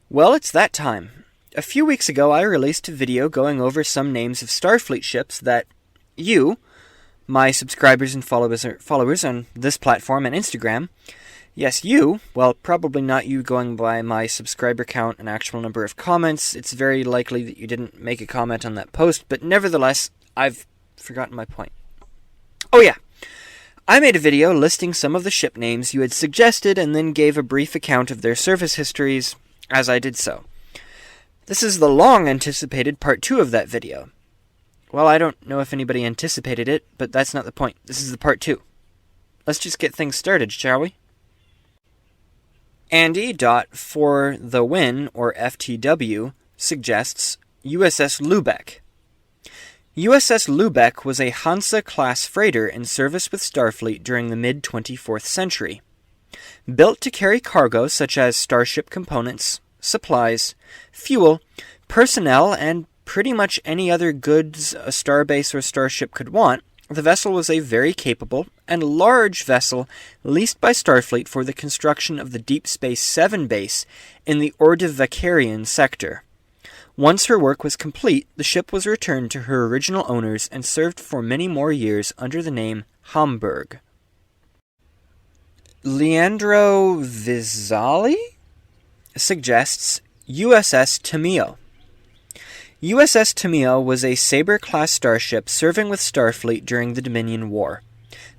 Well, it's that time. A few weeks ago, I released a video going over some names of Starfleet ships that you, my subscribers and followers on this platform and Instagram, yes, you, well, probably not you going by my subscriber count and actual number of comments. It's very likely that you didn't make a comment on that post, but nevertheless, I've forgotten my point. Oh yeah, I made a video listing some of the ship names you had suggested and then gave a brief account of their service histories as I did so. This is the long-anticipated part 2 of that video. Well, I don't know if anybody anticipated it, but that's not the point. This is the part 2. Let's just get things started, shall we? Andy for the Win, or FTW, suggests USS Lubeck. USS Lubeck was a Hansa-class freighter in service with Starfleet during the mid-24th century. Built to carry cargo such as starship components, supplies, fuel, personnel, and pretty much any other goods a starbase or starship could want, the vessel was a very capable and large vessel leased by Starfleet for the construction of the Deep Space 7 base in the Ordovician sector. Once her work was complete, the ship was returned to her original owners and served for many more years under the name Hamburg. Leandro Vizzali suggests USS Tomio. USS Tomio was a Sabre-class starship serving with Starfleet during the Dominion War.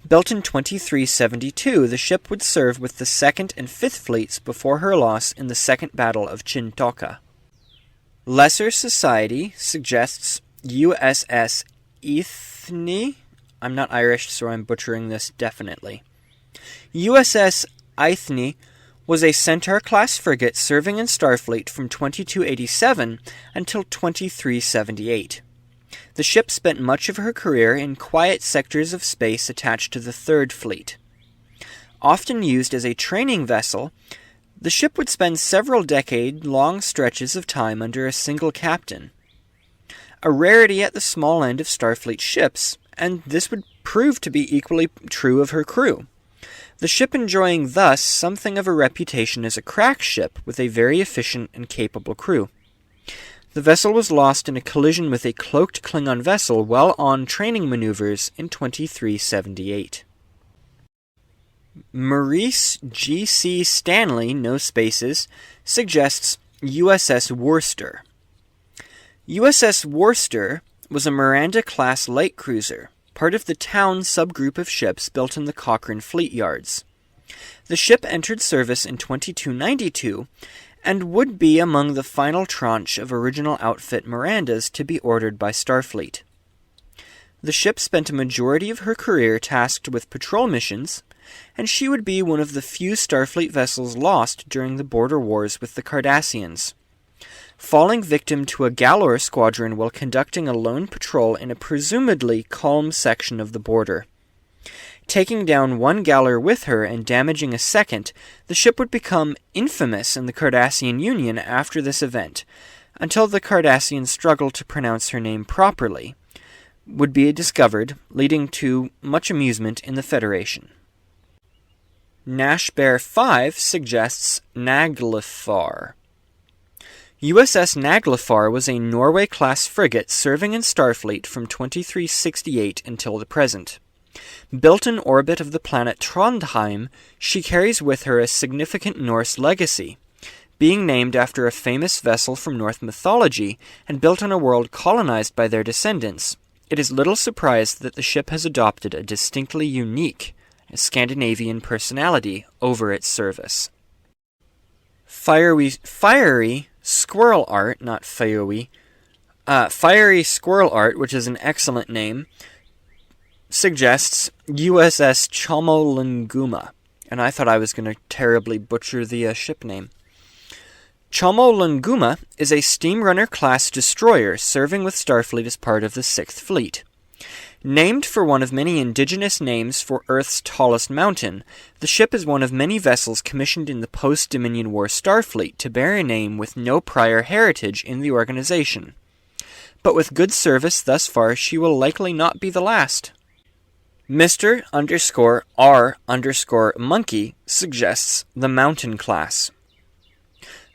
Built in 2372, the ship would serve with the 2nd and 5th Fleets before her loss in the Second Battle of Chintoka. Lesser Society suggests USS Eithne. I'm not Irish, so I'm butchering this definitely. USS Eithne was a Centaur-class frigate serving in Starfleet from 2287 until 2378. The ship spent much of her career in quiet sectors of space attached to the 3rd Fleet. Often used as a training vessel, the ship would spend several decade-long stretches of time under a single captain. A rarity at the small end of Starfleet ships, and this would prove to be equally true of her crew. The ship enjoying thus something of a reputation as a crack ship with a very efficient and capable crew. The vessel was lost in a collision with a cloaked Klingon vessel while on training maneuvers in 2378. Maurice G.C. Stanley, no spaces, suggests USS Wurster. USS Wurster was a Miranda-class light cruiser, part of the Town subgroup of ships built in the Cochrane Fleet Yards. The ship entered service in 2292 and would be among the final tranche of original outfit Mirandas to be ordered by Starfleet. The ship spent a majority of her career tasked with patrol missions, and she would be one of the few Starfleet vessels lost during the border wars with the Cardassians, falling victim to a Galor squadron while conducting a lone patrol in a presumably calm section of the border. Taking down one Galor with her and damaging a second, the ship would become infamous in the Cardassian Union after this event, until the Cardassians struggled to pronounce her name properly, would be discovered, leading to much amusement in the Federation. Nashbear 5 suggests Naglifar. USS Naglifar was a Norway-class frigate serving in Starfleet from 2368 until the present. Built in orbit of the planet Trondheim, she carries with her a significant Norse legacy, being named after a famous vessel from Norse mythology and built on a world colonized by their descendants. It is little surprise that the ship has adopted a distinctly unique Scandinavian personality over its service. Fiery Squirrel Art, not Fiery Squirrel Art, which is an excellent name, suggests USS Chamo, and I thought I was going to terribly butcher the ship name. Chamo is a Steamrunner-class destroyer serving with Starfleet as part of the 6th Fleet. Named for one of many indigenous names for Earth's tallest mountain, the ship is one of many vessels commissioned in the post-Dominion War Starfleet to bear a name with no prior heritage in the organization. But with good service thus far, she will likely not be the last. Mr_R_Monkey suggests the Mountain class.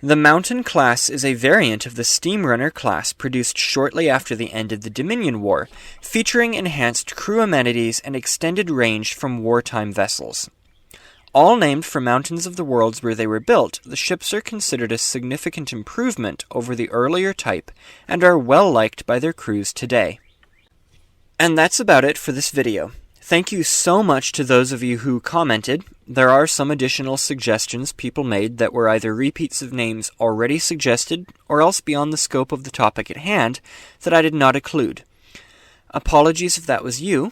The Mountain class is a variant of the Steamrunner class produced shortly after the end of the Dominion War, featuring enhanced crew amenities and extended range from wartime vessels. All named for mountains of the worlds where they were built, the ships are considered a significant improvement over the earlier type and are well liked by their crews today. And that's about it for this video. Thank you so much to those of you who commented. There are some additional suggestions people made that were either repeats of names already suggested or else beyond the scope of the topic at hand that I did not include. Apologies if that was you.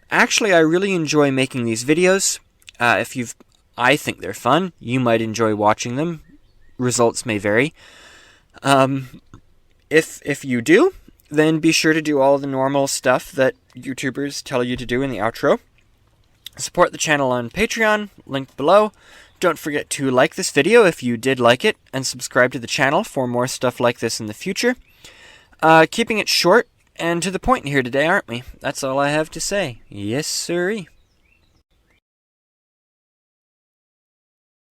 Actually, I really enjoy making these videos. I think they're fun. You might enjoy watching them. Results may vary. If you do, then be sure to do all the normal stuff that YouTubers tell you to do in the outro. Support the channel on Patreon, linked below. Don't forget to like this video if you did like it, and subscribe to the channel for more stuff like this in the future. Keeping it short and to the point here today, aren't we? That's all I have to say. Yes, sirree.